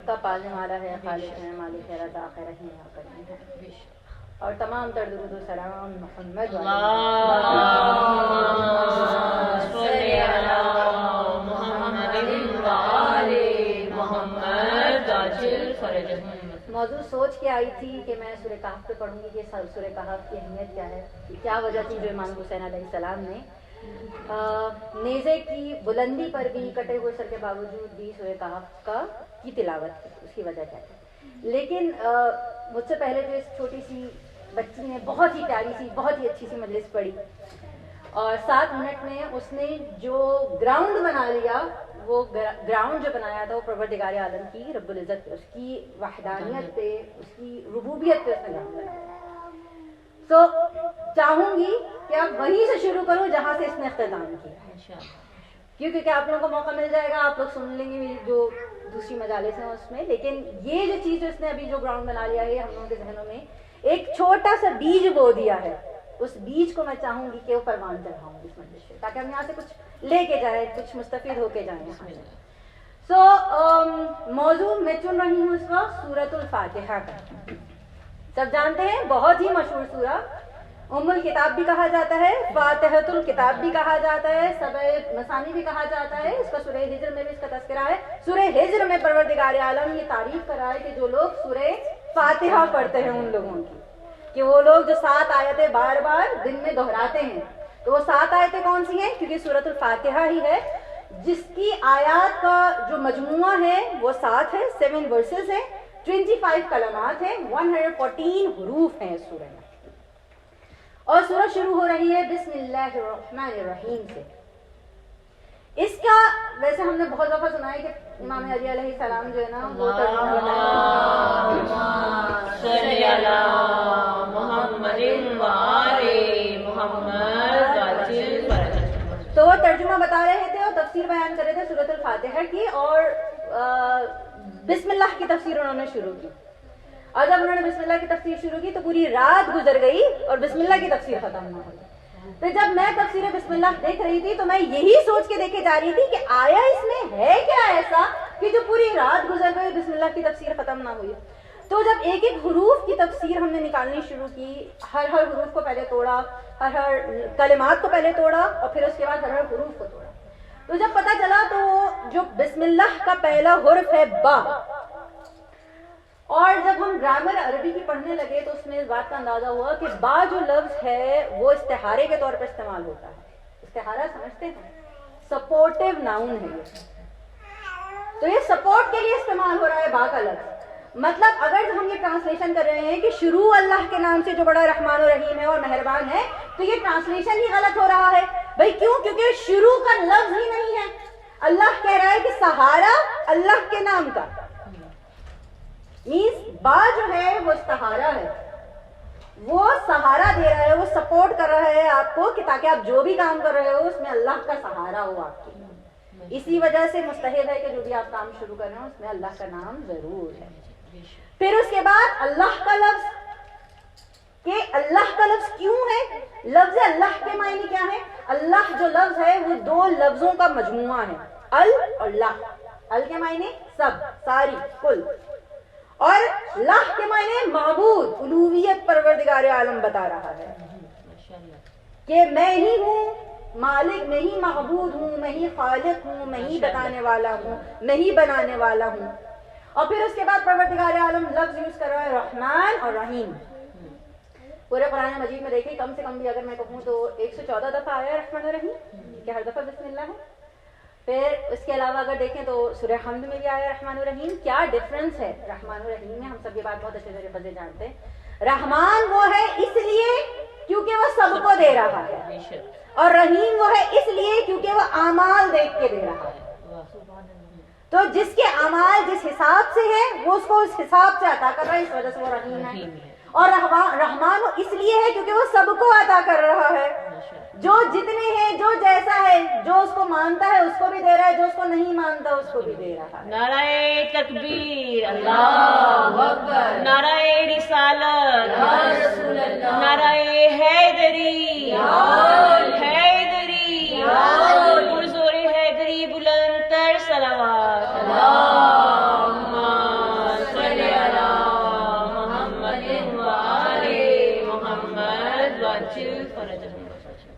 کا پالنے والا ہے، خالق ہے، مالک ہے، رزاق ہے، رحیم ہے، کریم ہے. اور تمام تر درود و سلام محمد موضوع سوچ کے آئی تھی کہ میں سورہ کہف پہ پڑھوں گی کہ سورہ کہف کی اہمیت کیا ہے، کیا وجہ تھی جو امام حسین علیہ السلام نے نیزے کی بلندی پر بھی کٹے ہوئے سر کے باوجود بھی سورہ کہف کی تلاوت کی، اس کی وجہ کیا ہے. لیکن مجھ سے پہلے جو اس چھوٹی سی بچی نے بہت ہی پیاری سی، بہت ہی اچھی سی مجلس پڑھی، اور 7 منٹ میں اس نے جو گراؤنڈ بنا لیا، وہ گراؤنڈ جو بنایا تھا وہ پروردگار عالم کی رب العزت پہ، اس کی وحدانیت پہ، اس کی ربوبیت پہ اس نے گراؤنڈ بنایا. تو چاہوں گی کہ آپ وہیں سے شروع کرو جہاں سے اس نے اختتام کیا، کیونکہ آپ لوگوں کو موقع مل جائے گا، آپ لوگ سن لیں گے جو دوسری مجالس ہیں اس میں. لیکن یہ جو چیز جو اس نے ابھی جو گراؤنڈ بنا لیا ہے ہم لوگوں کے ذہنوں میں، ایک چھوٹا سا بیج بو دیا ہے، اس بیج کو میں چاہوں گی کہ وہ پروان چڑھاؤں گی اس مجلس سے، تاکہ ہم یہاں سے کچھ لے کے جائیں، کچھ مستفید ہو کے جائیں یہاں سے. موضوع میں چن رہی ہوں اس وقت سورۃ الفاتحہ کا. سب جانتے ہیں بہت ہی مشہور سورہ، ام الکتاب بھی کہا جاتا ہے، فاتحۃ الکتاب بھی کہا جاتا ہے، سبع مثانی بھی کہا جاتا ہے. اس کا سورہ ہجر میں بھی اس کا تذکرہ ہے. سورہ ہجر میں پروردگار عالم یہ تعریف کرا ہے کہ جو لوگ سورہ فاتحہ پڑھتے ہیں ان لوگوں کی، کہ وہ لوگ جو 7 آیتیں بار بار دن میں دہراتے ہیں. تو وہ 7 آیتیں کون سی ہیں؟ کیونکہ سورۃ الفاتحہ ہی ہے جس کی آیات کا جو مجموعہ ہے وہ 7 ہے، 7 ورسز ہیں، 25 کلمات ہیں، 114 حروف ہیں اس سورہ میں. اور سورہ شروع ہو رہی ہے بسم اللہ الرحمن الرحیم سے. اس کا ویسے ہم نے بہت دفعہ سنا ہے کہ امام علی علیہ السلام جو ہے نا وہ تو وہ ترجمہ بتا رہے تھے اور تفسیر بیان کر رہے تھے سورۃ الفاتحہ کی، اور بسم اللہ کی تفسیر انہوں نے شروع کی. اور جب انہوں نے بسم اللہ کی تفسیر شروع کی تو پوری رات گزر گئی اور بسم اللہ کی تفسیر ختم نہ ہوئی. تو جب میں تفسیر بسم اللہ دیکھ رہی تھی تو میں یہی سوچ کے دیکھے جا رہی تھی کہ آیا اس میں ہے کیا ایسا کہ جو پوری رات گزر گئی بسم اللہ کی تفسیر ختم نہ ہوئی. تو جب ایک ایک حروف کی تفسیر ہم نے نکالنی شروع کی، ہر حروف کو پہلے توڑا، ہر کلمات کو پہلے توڑا، اور پھر اس کے بعد ہر حروف کو توڑا، تو جب پتہ چلا تو جو بسم اللہ کا پہلا حرف ہے با. اور جب ہم گرامر عربی کی پڑھنے لگے تو اس میں اس بات کا اندازہ ہوا کہ با جو لفظ ہے وہ استعارے کے طور پر استعمال ہوتا ہے. استعارہ سمجھتے ہیں؟ سپورٹیو ناؤن ہے یہ. تو یہ سپورٹ کے لیے استعمال ہو رہا ہے با کا لفظ. مطلب اگر ہم یہ ٹرانسلیشن کر رہے ہیں کہ شروع اللہ کے نام سے جو بڑا رحمان و رحیم ہے اور مہربان ہے، تو یہ ٹرانسلیشن ہی غلط ہو رہا ہے. بھائی کیوں؟ کیونکہ شروع کا لفظ ہی نہیں ہے. اللہ کہہ رہا ہے کہ سہارا اللہ کے نام کا، مینس با جو ہے وہ استعارہ ہے، وہ سہارا دے رہا ہے، وہ سپورٹ کر رہا ہے آپ کو کہ تاکہ آپ جو بھی کام کر رہے ہو اس میں اللہ کا سہارا ہو آپ کے. اسی وجہ سے مستحب ہے کہ جو بھی آپ کام شروع کر رہے ہو اس میں اللہ کا نام ضرور ہے. پھر اس کے بعد اللہ کا لفظ، کہ اللہ کا لفظ کیوں ہے؟ لفظ اللہ کے معنی کیا ہے؟ اللہ جو لفظ ہے وہ 2 لفظوں کا مجموعہ ہے، ال اور لا. ال کے معنی سب، ساری، کل، اور لاہ کے معنی معبود، الوہیت پروردگار عالم بتا رہا ہے کہ میں ہی ہوں مالک، میں ہی معبود ہوں، میں ہی خالق ہوں، میں ہی بتانے والا ہوں، میں ہی بنانے والا ہوں. اور پھر اس کے بعد پروردگار عالم لفظ یوز کر رہا ہے رحمان اور رحیم. پورے قرآن مجید میں دیکھیں کم سے کم بھی اگر میں کہوں تو 114 دفعہ آیا ہے رحمان اور رحیم، کہ ہر دفعہ بسم اللہ ہے. پھر اس کے علاوہ اگر دیکھیں تو سورہ حمد میں بھی آیا رحمان الرحیم. کیا ڈفرنس ہے رحمان الرحیم میں؟ ہم سب یہ بات بہت اچھے طریقے سے جانتے ہیں. رحمان وہ ہے اس لیے کیونکہ وہ سب کو دے رہا ہے، اور رحیم وہ ہے اس لیے کیونکہ وہ اعمال دیکھ کے دے رہا ہے. تو جس کے اعمال جس حساب سے ہے وہ اس کو اس حساب سے عطا کر رہا ہے، اس وجہ سے وہ رحیم ہے. اور رحمان وہ اس لیے ہے کیونکہ وہ سب کو عطا کر رہا ہے، جو جتنے ہیں، جو جیسا ہے، جو اس کو مانتا ہے اس کو بھی دے رہا ہے، جو اس کو نہیں مانتا اس کو بھی دے رہا ہے. نعرہ تکبیر، اللہ اکبر، نعرہ رسالت، یا رسول اللہ، نعرہ حیدری، حیدری، پرزور حیدری، بلند تر صلوات، اللہم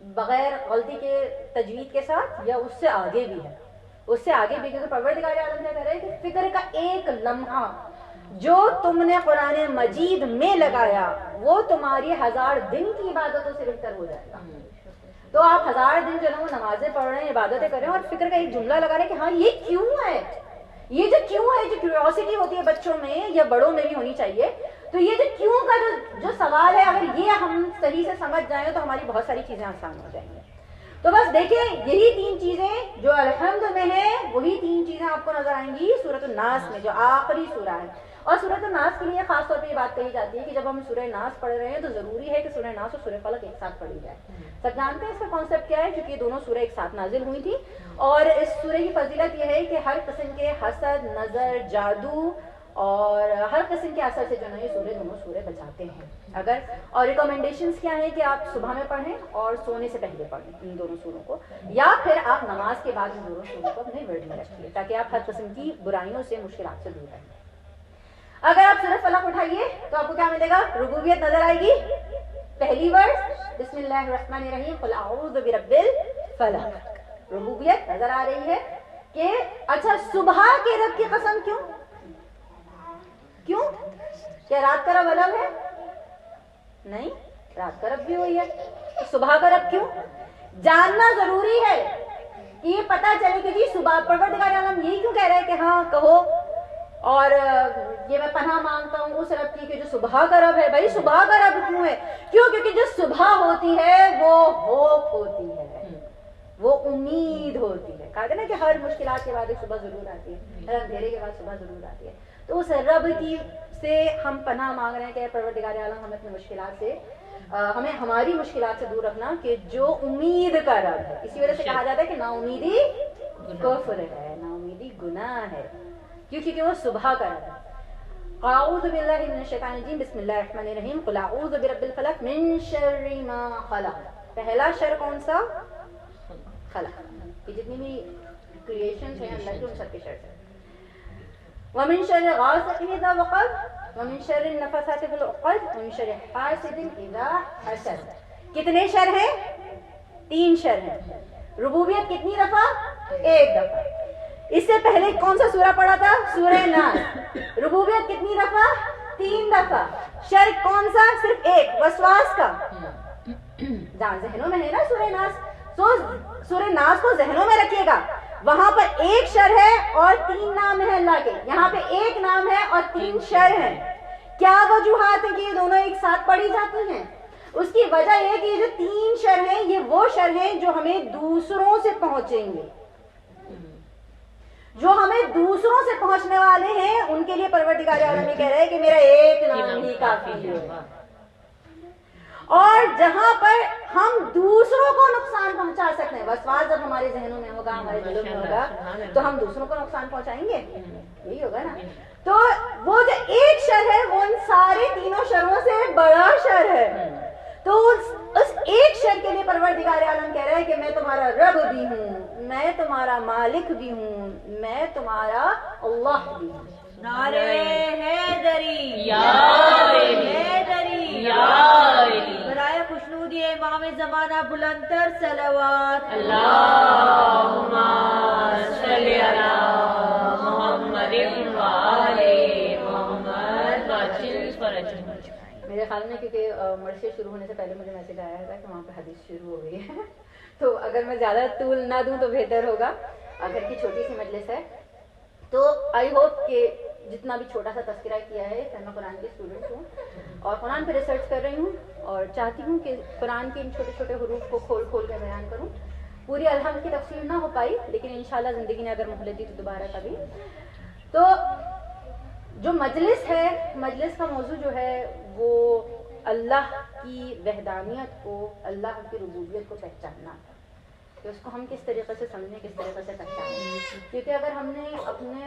بغیر غلطی کے تجوید کے ساتھ یا اس سے آگے بھی ہے، اس سے آگے بھی، کیونکہ پروردگار عالم کیا کہہ رہے ہیں کہ فکر کا ایک لمحہ جو تم نے قرآن مجید میں لگایا وہ تمہاری 1000 دن کی عبادتوں سے بہتر ہو جائے گا. تو آپ 1000 دن جو ہے وہ نمازیں پڑھ رہے ہیں، عبادتیں کر رہے ہیں، اور فکر کا ایک جملہ لگا رہے ہیں کہ ہاں یہ کیوں ہے، یہ جو کیوں ہے، جو کیوریوسٹی ہوتی ہے بچوں میں یا بڑوں میں بھی ہونی چاہیے، تو یہ جو کیوں کا جو سوال ہے، اگر یہ ہم صحیح سے سمجھ جائیں تو ہماری بہت ساری چیزیں آسان ہو جائیں گی. تو بس دیکھیں یہی 3 چیزیں جو الحمد میں ہیں، وہی 3 چیزیں آپ کو نظر آئیں گی سورۃ الناس میں جو آخری سورہ ہے. اور سورۃ الناس کے لیے خاص طور پہ یہ بات کہی جاتی ہے کہ جب ہم سورہ ناس پڑھ رہے ہیں تو ضروری ہے کہ سورہ ناس اور سورہ فلق ایک ساتھ پڑھی جائے. سب جانتے ہیں اس کا کانسیپٹ کیا ہے، کیونکہ یہ دونوں سورہ ایک ساتھ نازل ہوئی تھی، اور اس سورہ کی فضیلت یہ ہے کہ ہر قسم کے حسد، نظر، جادو اور ہر قسم کے اثر سے جو ہے یہ دونوں سورے بچاتے ہیں. اور ریکمنڈیشنز کیا ہیں کہ آپ صبح میں پڑھیں اور سونے سے پہلے پڑھیں ان دونوں سوروں کو، یا پھر آپ نماز کے بعد ان دونوں سوروں کو اپنے ورد میں رکھیے تاکہ آپ ہر قسم کی برائیوں سے، مشکلات سے دور رہیں. اگر آپ سورۃ فلق اٹھائیے تو آپ کو کیا ملے گا؟ ربوبیت نظر آئے گی. پہلی ورڈ بسم اللہ الرحمن الرحیم قل اعوذ برب الفلق، ربوبیت نظر آ رہی ہے. کہ اچھا صبح کے رب کی قسم کیوں؟ کیا رات کا رب الگ ہے؟ نہیں، رات کا رب بھی وہی ہے. صبح کا رب کیوں؟ جاننا ضروری ہے کہ یہ پتہ چلے کہ جی صبح پروردگار عالم یہی کیوں کہہ رہا ہے کہ ہاں کہو، اور یہ میں پناہ مانگتا ہوں اس رب کی کہ جو صبح کا رب ہے. بھائی صبح کا رب کیوں ہے؟ کیونکہ جو صبح ہوتی ہے وہ ہوپ ہوتی ہے، وہ امید ہوتی ہے. کہا تھا نا کہ ہر مشکلات کے بعد ایک صبح ضرور آتی ہے، ہر اندھیرے کے بعد صبح ضرور آتی ہے. تو اس رب کی سے ہم پناہ مانگ رہے ہیں کہ پروردگار عالم ہمیں اپنی مشکلات سے، ہمیں ہماری مشکلات سے دور رکھنا، کہ جو امید کا رب ہے. اسی وجہ سے کہا جاتا ہے کہ نا امیدی کفر ہے، نا امیدی گناہ ہے، کیونکہ وہ صبح کا رب ہے. اعوذ باللہ من الشیطان الرجیم بسم اللہ الرحمن الرحیم قل اعوذ برب الفلق من شر ما خلق. پہلا شر کون سا؟ خلق. یہ جتنی بھی کریشنز ہیں اللہ کے ان سب کے شر سے. ومن شر غاسق اذا وقب ومن شر النفاثات في العقد ومن شر حاسد اذا حسد. کتنے شر ہیں؟ 3 شر ہیں. ربوبیت کتنی دفعہ؟ 1 دفعہ. اس سے پہلے کون سا سورہ پڑھا تھا؟ سورہ ناس. ربوبیت کتنی دفعہ؟ 3 دفعہ. شر کون سا؟ صرف 1، وسواس کا. ذہنوں میں ہے نا سورہ ناس، تو سورہ ناس کو ذہنوں میں رکھیے گا. وہاں پر 1 شر ہے اور 3 نام ہیں اللہ کے، یہاں پہ 1 نام ہے اور 3 شر ہیں. کیا وجوہات ہیں کہ یہ دونوں ایک ساتھ پڑھی جاتی ہیں؟ اس کی وجہ یہ کہ یہ جو 3 شر ہیں یہ وہ شر ہیں جو ہمیں دوسروں سے پہنچیں گے، جو ہمیں دوسروں سے پہنچنے والے ہیں ان کے لیے پروردگار عالم یہ کہہ رہے ہیں کہ میرا 1 نام ہی کافی ہے. اور جہاں پر ہم دوسروں کو نقصان پہنچا سکتے ہیں، وسواس جب ہمارے ذہنوں میں ہوگا، ہمارے دلوں میں ہوگا، تو ہم دوسروں کو نقصان پہنچائیں گے، یہی ہوگا نا. تو وہ جو 1 شر ہے وہ ان سارے 3 شروں سے بڑا شر ہے. تو اس 1 شر کے لیے پروردگار عالم کہہ رہا ہے کہ میں تمہارا رب بھی ہوں، میں تمہارا مالک بھی ہوں، میں تمہارا اللہ بھی ہوں. نعرے حیدری یا حیدری یا برائے خوشنودی امام زمانہ بلندتر صلوات. اللہم صلی علی محمد وآل محمد وعجل فرجہ. میرے خیال میں کیونکہ مرثیہ شروع ہونے سے پہلے مجھے میسج آیا تھا کہ وہاں پہ حدیث شروع ہو گئی ہے، تو اگر میں زیادہ طول نہ دوں تو بہتر ہوگا. گھر کی چھوٹی سی مجلس ہے، تو آئی ہوپ کہ جتنا بھی چھوٹا سا تذکرہ کیا ہے، میں قرآن کی اسٹوڈنٹ ہوں اور قرآن پہ ریسرچ کر رہی ہوں، اور چاہتی ہوں کہ قرآن کے ان چھوٹے چھوٹے حروف کو کھول کھول کر بیان کروں. پوری الحمد کی تفصیل نہ ہو پائی، لیکن انشاءاللہ زندگی نے اگر مہلت دی تو دوبارہ کبھی. تو جو مجلس ہے، مجلس کا موضوع جو ہے وہ اللہ کی وحدانیت کو، اللہ کی ربوبیت کو پہچاننا، کہ اس کو ہم کس طریقے سے سمجھیں، کس طریقے سے پہچانیں. کیونکہ اگر ہم نے اپنے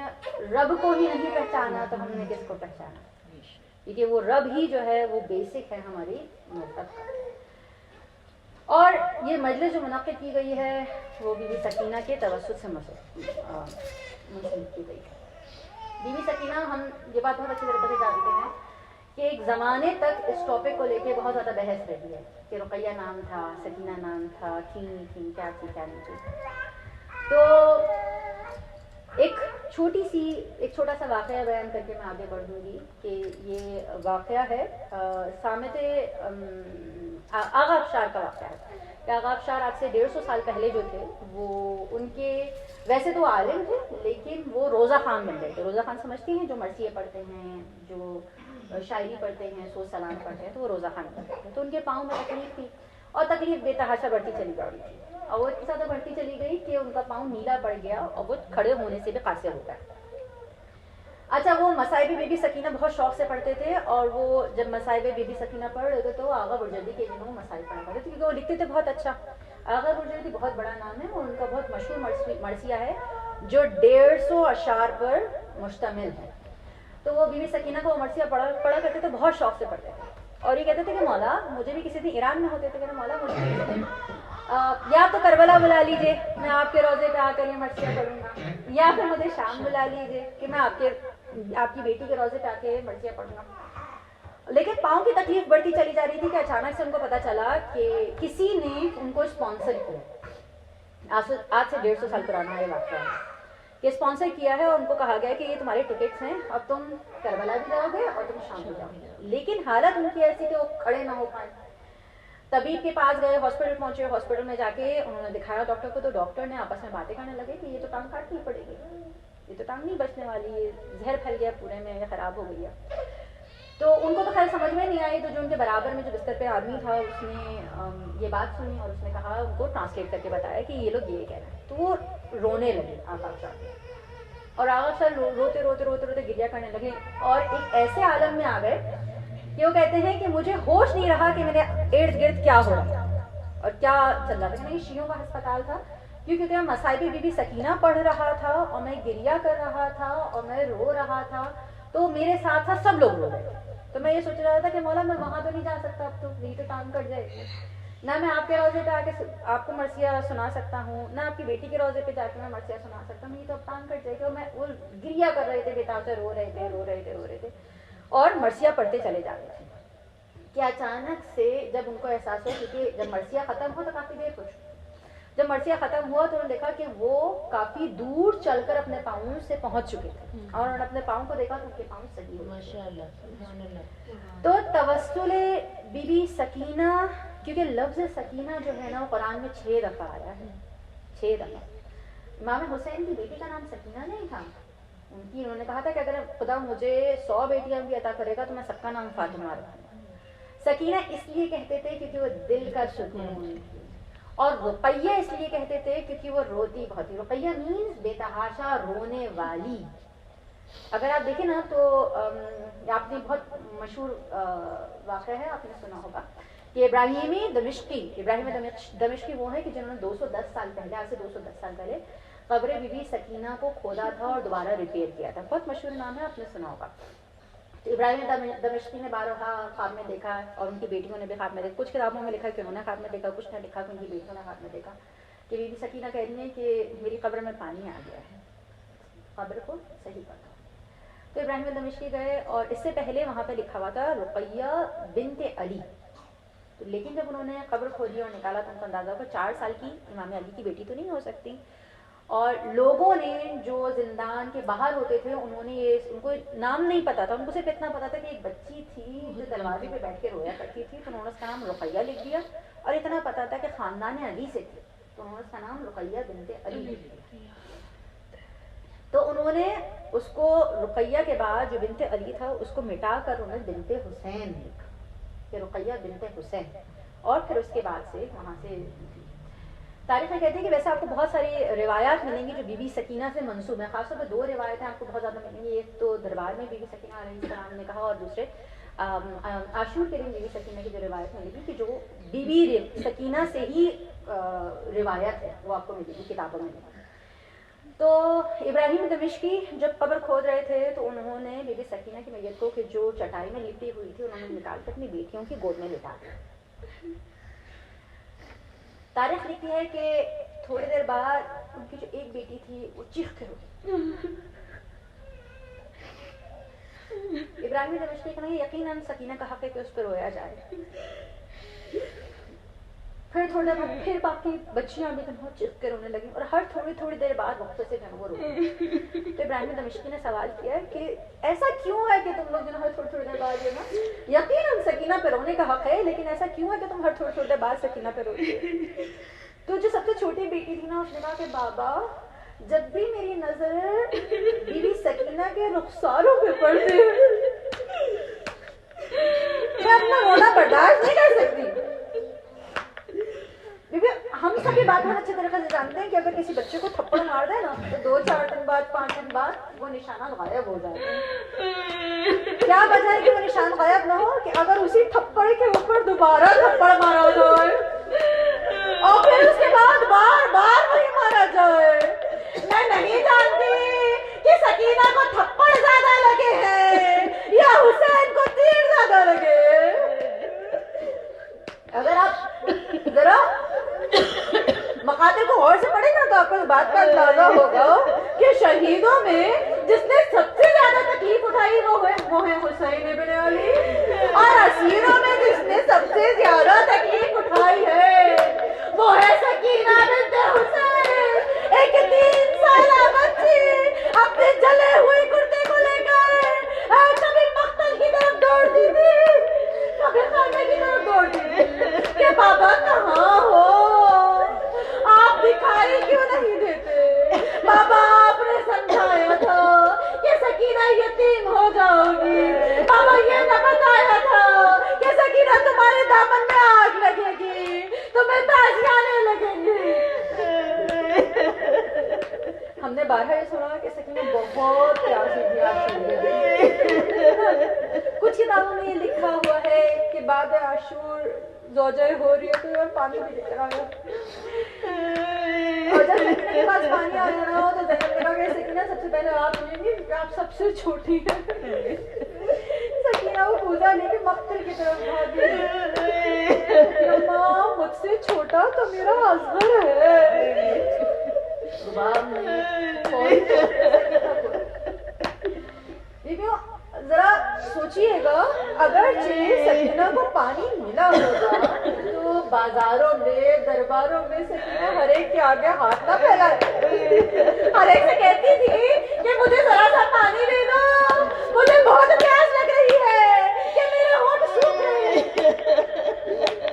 رب کو ہی نہیں پہچانا تو ہم نے کس کو پہچانا؟ کیونکہ وہ رب ہی جو ہے وہ بیسک ہے ہماری مذہب کا. اور یہ مجلس جو منعقد کی گئی ہے وہ بی بی سکینہ کے توسط سے منسلک کی گئی ہے. بی بی سکینہ، ہم یہ بات بہت اچھی طریقے سے جانتے ہیں کہ ایک زمانے تک اس ٹاپک کو لے کے بہت زیادہ بحث رہی ہے کہ رقیہ نام تھا، سکینہ نام تھا، تھی نہیں تھی، کیا تھی کیا نہیں تھی. تو ایک چھوٹا سا واقعہ بیان کر کے میں آگے بڑھوں گی کہ یہ واقعہ ہے صامت آغا افشار کا واقعہ ہے. کہ آغا افشار آج سے 150 سال پہلے جو تھے وہ ان کے ویسے تو عالم تھے لیکن وہ روزہ خان بن گئے تھے. روزہ خان سمجھتے ہیں جو مرثیے پڑھتے ہیں، جو شاعری پڑھتے ہیں، سوز سلام پڑھتے ہیں، تو وہ روزہ خان پڑھتے ہیں. تو ان کے پاؤں میں تکلیف تھی اور تکلیف بے تحاشا بڑھتی چلی جا رہی تھی اور وہ اتنی زیادہ بڑھتی چلی گئی کہ ان کا پاؤں نیلا پڑ گیا اور وہ کھڑے ہونے سے بھی قاصر ہو گئے. اچھا وہ مصائب بی بی سکینہ بہت شوق سے پڑھتے تھے اور وہ جب مصائب بی بی سکینہ پڑھ رہے تھے تو وہ آغا برجردی کے دنوں مصائب پڑھا کرتے تھے کیونکہ وہ لکھتے تھے بہت اچھا. آغا برجردی بہت بڑا نام ہے اور ان کا بہت مشہور مرثیہ ہے جو 150 اشعار پر مشتمل ہے. تو وہ بی بی سکینہ کو وہ مرثیہ پڑھا کرتے تھے، بہت شوق سے پڑھتے تھے اور یہ کہتے تھے کہ مولا مجھے بھی کسی دن ایران میں ہوتے تھے کہ مولا مجھے بھی کسی دن یا تو کربلا بلا لیجیے میں آپ کے روزے پہ آ کر یہ مرثیہ پڑھوں گا، یا پھر مجھے شام بلا لیجیے کہ میں آپ کی بیٹی کے روزے پہ آ کے مرثیہ پڑھوں گا. لیکن پاؤں کی تکلیف بڑھتی چلی جا رہی تھی کہ اچانک سے ان کو پتا چلا کہ کسی نے ان کو اسپانسر کیا. آج سے 150 سال پرانا یہ واقعہ ہے کہ اسپانسر کیا ہے اور ان کو کہا گیا کہ یہ تمہارے ٹکٹس ہیں، اب تم کربلا بھی جاؤ گے اور تم شام بھی جاؤ گے. لیکن حالت ان کی ایسی کہ وہ کھڑے نہ ہو پائے. طبیب کے پاس گئے، ہاسپٹل پہنچے، ہاسپٹل میں جا کے انہوں نے دکھایا ڈاکٹر کو، تو ڈاکٹر نے آپس میں باتیں کرنے لگے کہ یہ تو ٹانگ کاٹنی پڑے گی، یہ تو ٹانگ نہیں بچنے والی، یہ زہر پھیل گیا پورے میں، یہ خراب ہو گئی ہے. تو ان کو تو خیر سمجھ میں نہیں آئی. تو جو ان کے برابر میں جو بستر پہ آدمی تھا اس نے یہ بات سنی اور اس نے کہا، ان کو ٹرانسلیٹ کر کے بتایا کہ یہ لوگ یہ کہہ رہے ہیں. تو وہ رونے لگے آغا افشار اور آغا افشار روتے روتے روتے روتے گریہ کرنے لگے اور ایک ایسے عالم میں آ گئے کہ وہ کہتے ہیں کہ مجھے ہوش نہیں رہا کہ میرے ارد گرد کیا ہو رہا تھا اور کیا چل رہا تھا. یہ شیعوں کا ہسپتال تھا کیونکہ میں مصائب بی بی سکینہ پڑھ رہا تھا اور میں گریہ کر رہا تھا اور میں رو رہا تھا، تو میرے ساتھ ساتھ سب لوگ رو رہے تھے. تو میں یہ سوچ رہا تھا کہ مولا میں وہاں تو نہیں جا سکتا، اب تو میری تو ٹانگ کٹ جائے گی، نہ میں آپ کے روزے پہ آ کے آپ کو مرثیہ سنا سکتا ہوں، نہ آپ کی بیٹی کے روزے پہ جا کے میں مرثیہ سنا سکتا ہوں، میری تو اب ٹانگ کٹ جائے گی. اور میں وہ گریہ کر رہے تھے، بےتاب سے رو رہے تھے اور مرثیہ پڑھتے چلے جا رہے تھے کہ اچانک سے جب ان کو احساس ہوا، کیونکہ جب مرثیہ ختم ہوا تو کافی دیر کچھ، جب مرثیہ ختم ہوا تو انہوں نے دیکھا کہ وہ کافی دور چل کر اپنے پاؤں سے پہنچ چکے تھے اور انہوں نے اپنے پاؤں کو دیکھا تو ان کے پاؤں صحیح ہو گئے. تو توسل بی بی سکینہ، کیونکہ لفظ سکینہ جو ہے نا وہ قرآن میں 6 دفعہ آیا ہے، 6 دفعہ. امام حسین کی بیٹی کا نام سکینہ نہیں تھا، انہوں نے کہا تھا کہ اگر خدا مجھے 100 بیٹیاں بھی عطا کرے گا تو میں سب کا نام فاطمہ رکھوں گا. سکینہ اس لیے کہتے تھے کیونکہ وہ دل کا سکون، اور رقیہ اس لیے کہتے تھے کیونکہ وہ روتی بہت تھی. رقیہ مینز بے تحاشا رونے والی. اگر آپ دیکھیں نا تو آپ نے بہت مشہور واقعہ ہے، آپ نے سنا ہوگا کہ ابراہیم دمشقی وہ ہے کہ جنہوں نے 210 سال پہلے، آج سے 210 سال پہلے قبر بی بی سکینہ کو کھودا تھا اور دوبارہ ریپیئر کیا تھا. بہت مشہور نام ہے، آپ نے سنا ہوگا. تو ابراہیم دمشقی نے بارہا خواب میں دیکھا اور ان کی بیٹیوں نے بھی خواب میں دیکھا. کچھ کتابوں میں لکھا کہ انہوں نے خواب میں دیکھا، کچھ نے لکھا کہ ان کی بیٹیوں نے خواب میں دیکھا کہ بی بی سکینہ کہہ رہی ہیں کہ میری قبر میں پانی آ گیا ہے، قبر کو صحیح کرتا. تو ابراہیم دمشقی گئے اور اس سے پہلے وہاں پہ لکھا ہوا تھا رقیہ بنت علی. تو لیکن جب انہوں نے قبر کھودی اور نکالا تو ان کو اندازہ ہوا 4 سال کی امام علی کی بیٹی تو نہیں ہو سکتی. اور لوگوں نے جو زندان کے باہر ہوتے تھے انہوں نے ان کو نام نہیں پتا تھا، ان کو صرف اتنا پتا تھا کہ ایک بچی تھی جو دروازے پہ بیٹھ کے رویا کرتی تھی، تو انہوں نے اس کا نام رقیہ لکھ دیا. اور اتنا پتا تھا کہ خاندان علی سے تھی تو انہوں نے اس کا نام رقیہ بنت علی لکھ دیا. تو انہوں نے اس کو رقیہ کے بعد جو بنت علی تھا اس کو مٹا کر انہوں نے بنت حسین لکھا کہ رقیہ بنت حسین. اور پھر اس کے بعد سے وہاں سے تاریخ میں کہتے ہیں کہ ویسے آپ کو بہت ساری روایات ملیں گی جو بی بی سکینہ سے منسوب ہیں. خاص طور پہ 2 روایتیں آپ کو بہت زیادہ ملیں گی. ایک تو دربار میں بی بی سکینہ علیہ السلام نے کہا، اور دوسرے عاشور کے دن بی بی سکینہ کی جو روایت ملے گی کہ جو بی بی سکینہ سے ہی روایت ہے وہ آپ کو ملے گی کتابوں میں. تو ابراہیم دمشقی جب قبر کھود رہے تھے تو انہوں نے بی بی سکینہ کی میت کو کہ جو چٹائی میں لپٹی ہوئی تھی انہوں نے نکال کر اپنی بیٹیوں کی گود میں لٹا دیا. تاریخ لکھتی ہے کہ تھوڑی دیر بعد ان کی جو ایک بیٹی تھی وہ چیخ کے روئی. ابراہیم دمشقی کہنا یقیناً سکینہ کا حق ہے کہ اس پہ رویا جائے. پھر تھوڑا پھر باقی بچیاں بھی بہت چیخ کے رونے لگیں اور ہر تھوڑی دیر بعد وقت سے جو ہے وہ روئی. تو ابراہیم دمشقی نے سوال کیا کہ ایسا کیوں ہے کہ تم لوگ جو ہر تھوڑی دیر بعد جو ہے نا, یقیناً سکینہ پہ رونے کا حق ہے لیکن ایسا کیوں ہے کہ تم ہر تھوڑی دیر بعد سکینہ پہ روتی ہو؟ تو جو سب سے چھوٹی بیٹی تھی نا, اس نے کہا کہ بابا جب بھی میری نظر بیوی سکینہ کے رخساروں پہ پڑتی ہے میں اپنا رونا برداشت نہیں کر سکتی. ہم سب یہ بات بہت اچھے طریقے سے جانتے ہیں کہ اگر کسی بچے کو تھپڑ مار دے نا تو 2-4 دن بعد 5 دن بعد وہ نشانات غائب ہو جاتے ہیں. کیا وجہ ہے کہ وہ نشان غائب نہ ہو؟ کہ اگر اسی تھپڑ کے اوپر دوبارہ تھپڑ مارا جائے اور پھر اس کے بعد بار بار وہی مارا جائے. میں نہیں جانتی کہ سکینہ کو تھپڑ زیادہ لگے ہیں یا حسین کو تیر زیادہ لگے. اگر آپ ذرا مقاطع کو غور سے پڑھیں نا تو آپ کو اس بات کا اندازہ ہوگا کہ شہیدوں میں جس نے سب سے زیادہ تکلیف اٹھائی وہ ہے حسین ابن علی, اور اسیروں میں جس نے سب سے زیادہ تکلیف اٹھائی ہے وہ ہے سکینہ بنت حسین. ایک 3 سالہ بچی اپنے جلے ہوئے کرتے کو لے کر کبھی مقتل کی طرف دوڑتی تھی کبھی خیمے کی طرف دوڑتی تھی کہ بابا کہاں ہو, آپ دکھائی کیوں نہیں دیتے. بابا آپ نے سمجھایا تھا کہ سکینہ یتیم ہو جاؤ گی, بابا یہ نہ بتایا تھا کہ سکینہ تمہارے دامن میں آگ لگے گی, تمہیں تازیانے لگیں گی. ہم نے بارہا یہ سنا کہ سکینہ بہت پیاسی تھی آپ سے. کچھ کتابوں میں یہ لکھا ہوا ہے کہ بعد عاشور زوجہ ہو رہی ہے تو یہ پانی بھی لے کر آیا, اور جب سکینہ کے پاس پانی آ جانا ہو تو زینب نے کہا کہ سکینہ سب سے پہلے آپ پئیں گی کیونکہ آپ سب سے چھوٹی ہیں. سکینہ وہ پوزا لے کے مقتل کی طرف بھاگی, اماں مجھ سے چھوٹا تو میرا اصغر ہے. ذرا سوچئے گا اگرچہ سکینہ کو پانی ملا ہوگا تو بازاروں میں درباروں میں سکینہ ہر ایک کے آگے ہاتھ نہ پھیلائے, ہر ایک سے کہتی تھی کہ مجھے ذرا سا پانی دے دو, مجھے بہت پیاس لگ رہی ہے, کہ میرے ہونٹ سوکھ رہے ہیں.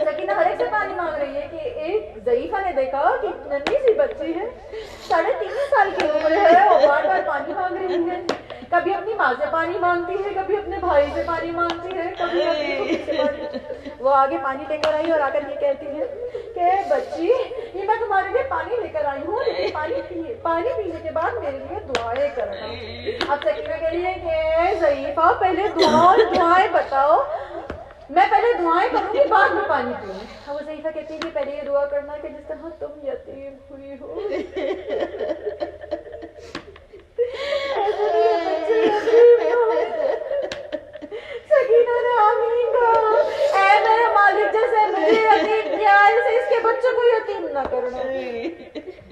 سکینہ ہر ایک سے پانی مانگ رہی ہے کہ ایک ضعیفہ نے دیکھا کہ ننھی سی بچی ہے 3.5 سال کی عمر ہے اور بار بار پانی مانگ رہی ہے. کبھی اپنی ماں سے پانی مانگتی ہے, کبھی اپنے بھائی سے پانی مانگتی ہے, کبھی اپنی پھوپھی سے پانی. وہ آگے پانی لے کر آئی اور آ کر یہ کہتی ہے کہ بچی یہ میں تمہارے لیے پانی لے کر آئی ہوں, لیکن پانی پینے کے بعد میرے لیے دعائیں کرنا. اب سکینہ کہہ رہی ہے کہ ضعیفہ پہلے دعائیں بتاؤ, میں پہلے دعائیں کروں گی بعد میں پانی پیوں. وہ ضعیفہ کہتی ہے کہ پہلے یہ دعا کرنا کہ جس طرح تم یتیم ہوئی ہو سکینہ نے آمین کہا, اے میرے مالک جیسے مجھے یتیم کیا ایسے اس کے بچوں کو یتیم نہ کرنا.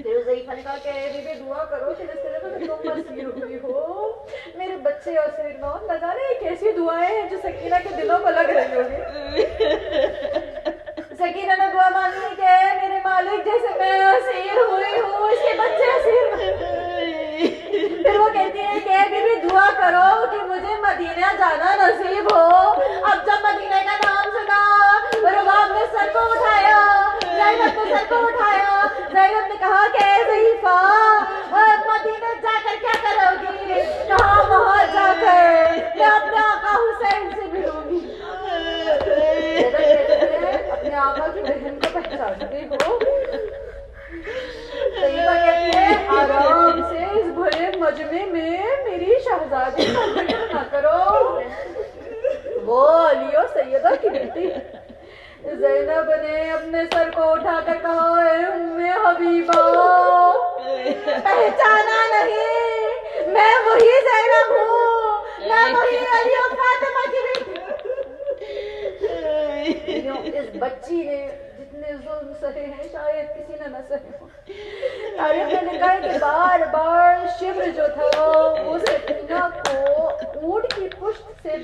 پھر ضعیفہ نے کہا کہ بی بی دعا کرو کہ جس طرح تم اسیر ہوئی ہو میرے بچے اسیر نہ ہو. نہ جانے یہ کیسی دعائیں ہیں جو سکینہ کے دلوں کو لگ رہی ہوگی. سکینہ نے دعا مانگی کہ میرے مالک جیسے میں اسیر ہوئی ہوں اس کے بچے اسیر. پھر وہ کہتی ہے کہ بی بی دعا کرو کہ مجھے مدینہ جانا نصیب ہو. اب جب مدینہ کا نام سنا رباب نے سر کو اٹھایا, زینب نے سر کو اٹھایا. زینب نے کہا کہ اے ضعیفہ مدینہ جا کر کیا کرو گی؟ کہا وہاں جا کر میں اپنے آقا حسین سے ملوں گی. اپنے آقا کی بہن کو پہچانتے ہو. ضعیفہ کہتی ہے آرام سے اس بھرے مجمع میں میری شہزادی کا ذکر نہ کرو, وہ علی و سیدہ کی بیٹی. زینب نے اپنے سر کو اٹھا کر کہا اے ام حبیبہ پہچانا نہیں, میں وہی زینب ہوں, میں وہی علی و فاطمہ کی بیٹی. اس بچی نے جتنے ظلم سہے ہیں شاید کسی نے نہ سہے ہوں. تاریخ میں لکھا ہے کہ بار بار شبر جو تھا وہ سکینہ کو اونٹ کی پشت سے